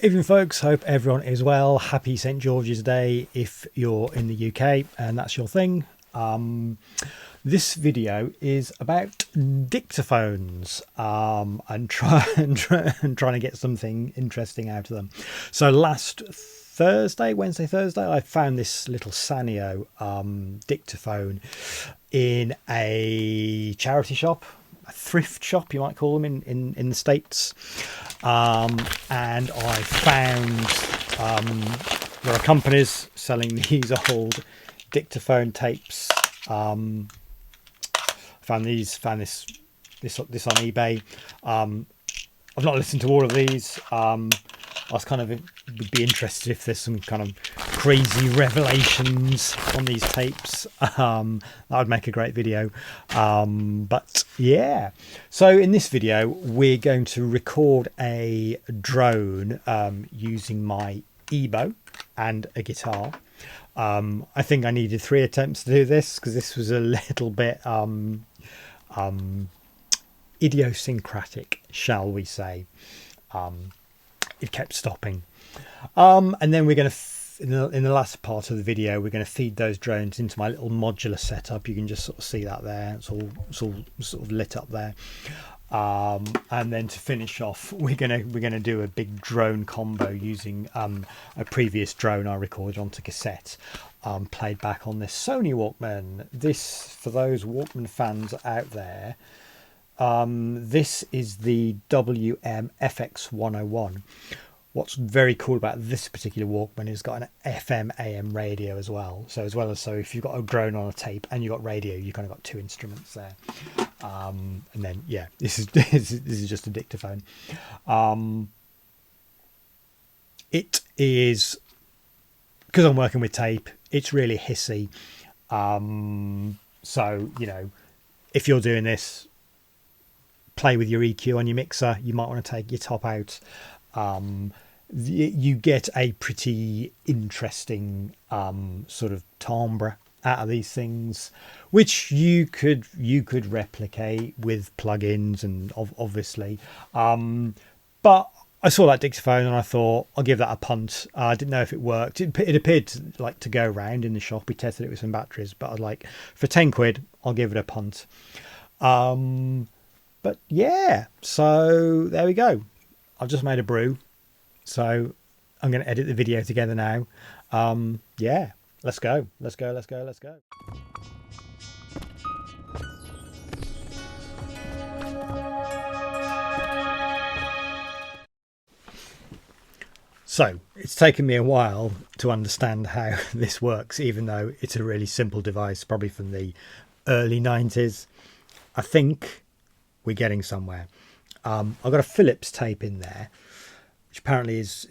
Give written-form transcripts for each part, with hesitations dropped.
Evening folks, hope everyone is well. Happy St George's Day if you're in the UK and that's your thing. This video is about dictaphones and trying to get something interesting out of them. So last Wednesday, Thursday, I found this little Sanyo dictaphone in a charity shop, a thrift shop you might call them in the States. And I found there are companies selling these old dictaphone tapes. Found this on eBay. I've not listened to all of these. I was kind of would be interested if there's some kind of crazy revelations on these tapes. That would make a great video. But yeah, so in this video we're going to record a drone using my ebow and a guitar. I think I needed 3 attempts to do this because this was a little bit idiosyncratic, shall we say. It kept stopping, and then we're going to in the last part of the video we're going to feed those drones into my little modular setup. You can just sort of see that there. It's all sort of lit up there. And then to finish off we're gonna do a big drone combo using a previous drone I recorded onto cassette, played back on this Sony Walkman. This, for those Walkman fans out there, this is the WM-FX101. What's very cool about this particular Walkman is it's got an FM AM radio as well. So if you've got a drone on a tape and you've got radio, you kind of got 2 instruments there. And then yeah, this is just a dictaphone. It is, because I'm working with tape, it's really hissy. So you know, if you're doing this, play with your EQ on your mixer. You might want to take your top out. You get a pretty interesting sort of timbre out of these things, which you could replicate with plugins and obviously. But I saw that dictaphone and I thought I'll give that a punt. I didn't know if it worked. It appeared to go round in the shop. We tested it with some batteries, but I was like, for 10 quid, I'll give it a punt. But yeah, so there we go. I've just made a brew, so I'm going to edit the video together now. Yeah, let's go. So it's taken me a while to understand how this works, even though it's a really simple device, probably from the early 90s. I think we're getting somewhere. I've got a Phillips tape in there, which apparently is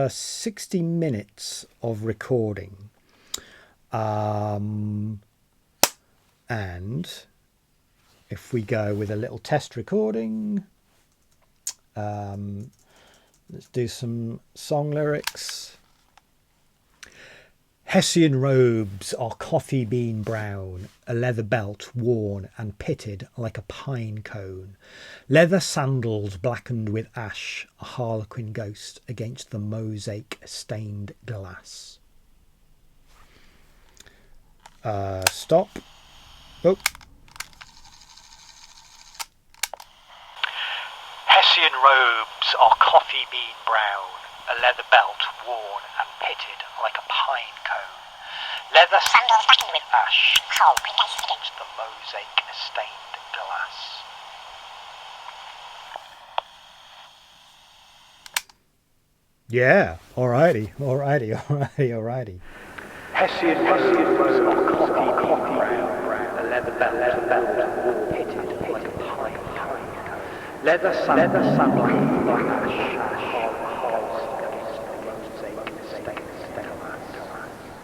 60 minutes of recording. And if we go with a little test recording, let's do some song lyrics. Hessian robes are coffee bean brown, a leather belt worn and pitted like a pine cone, leather sandals blackened with ash, a harlequin ghost against the mosaic stained glass. Stop. Oh. Hessian robes are coffee bean brown, a leather belt worn and pitted like a pine cone, leather sandals blackened with ash, harlequin ghost against the mosaic stained glass. Yeah, alrighty. Hessian robes are coffee bean brown, a leather belt worn pitted like a pine cone, leather sandals blackened with ash,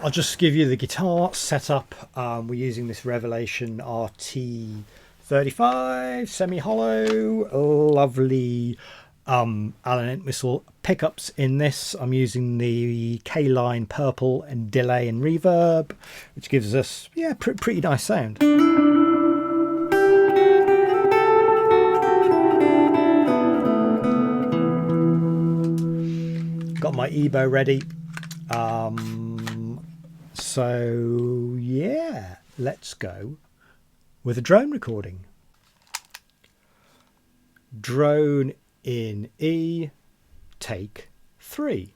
I'll just give you the guitar setup. We're using this Revelation RT35 semi-hollow, lovely Allen Entwistle pickups in this. I'm using the K-Line purple and delay and reverb, which gives us pretty nice sound. my ebow ready. So yeah, let's go with a drone recording. Drone in E, take 3.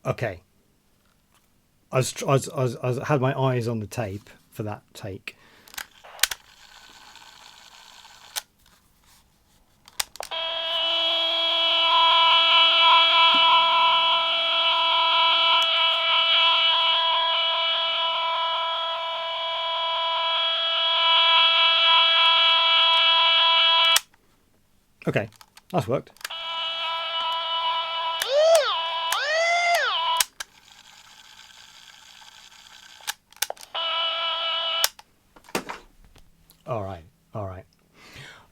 Okay. I had my eyes on the tape for that take. Okay, that's worked. All right.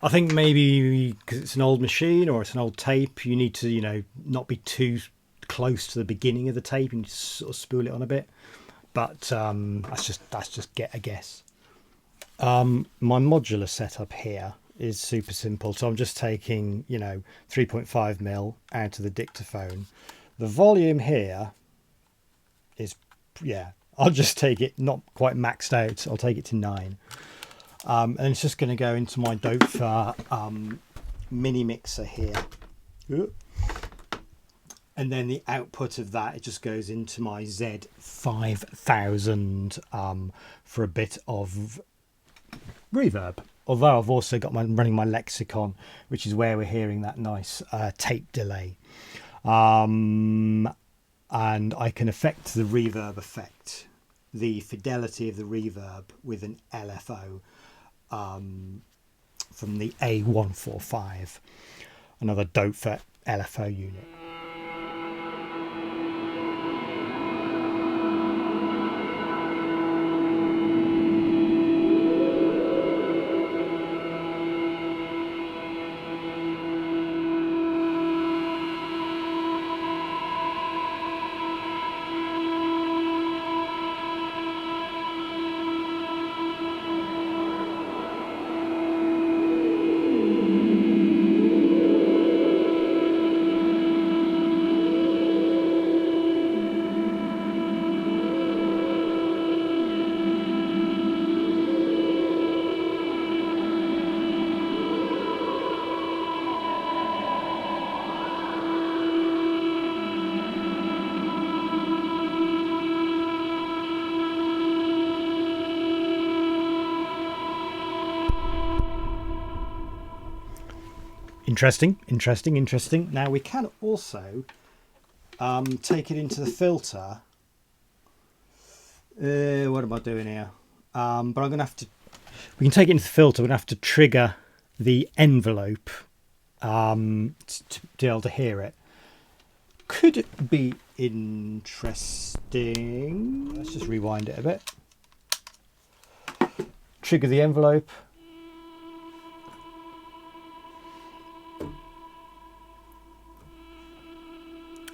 I think maybe because it's an old machine or it's an old tape, you need to, you know, not be too close to the beginning of the tape and just sort of spool it on a bit. But that's just a guess. My modular setup here is super simple. So I'm just taking, you know, 3.5mm out of the dictaphone. The volume here is, yeah, I'll just take it not quite maxed out. I'll take it to 9. And it's just going to go into my Doepfer mini mixer here. And then the output of that, it just goes into my Z5000 for a bit of reverb. Although I've also got running my lexicon, which is where we're hearing that nice tape delay. And I can affect the reverb effect, the fidelity of the reverb with an LFO. From the A145, another Doepfer LFO unit. Interesting. Now we can also take it into the filter. What am I doing here? But I'm going to have to, we can take it into the filter. We're going to have to trigger the envelope to be able to hear it. Could it be interesting? Let's just rewind it a bit. Trigger the envelope.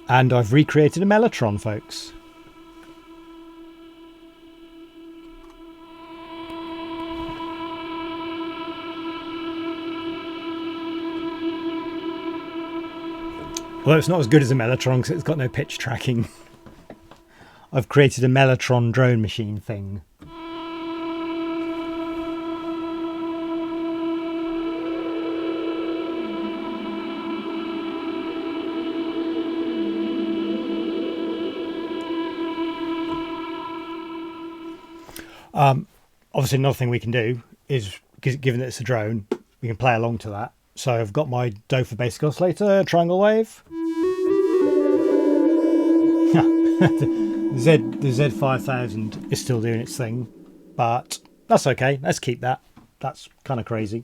And I've recreated a mellotron, folks. Although it's not as good as a mellotron because it's got no pitch tracking. I've created a mellotron drone machine thing. Obviously another thing we can do is, given that it's a drone, we can play along to that. So I've got my Doepfer basic oscillator, triangle wave. the Z5000 is still doing its thing, but that's okay. Let's keep that. That's kind of crazy.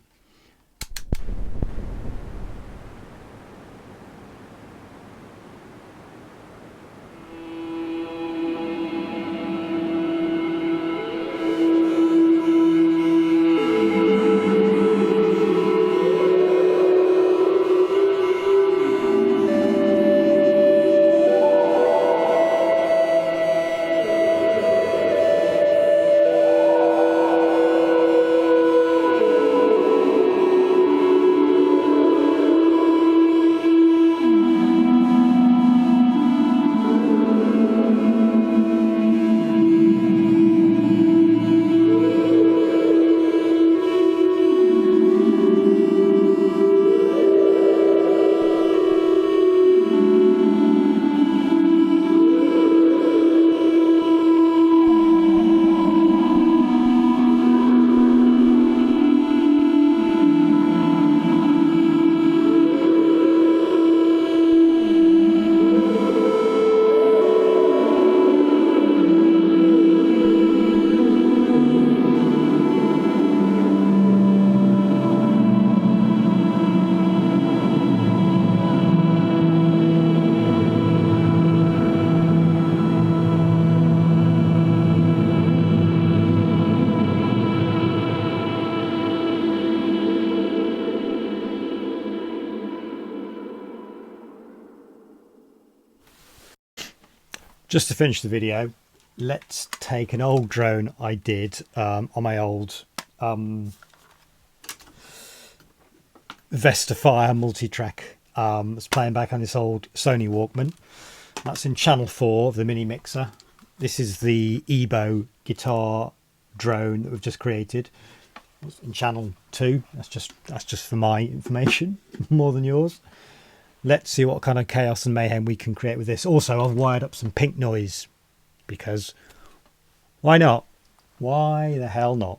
Just to finish the video, let's take an old drone I did on my old Vestafire multi-track. It's playing back on this old Sony Walkman. That's in channel 4 of the mini mixer. This is the ebow guitar drone that we've just created. It's in channel 2. That's just for my information, more than yours. Let's see what kind of chaos and mayhem we can create with this. Also, I've wired up some pink noise because why not? Why the hell not?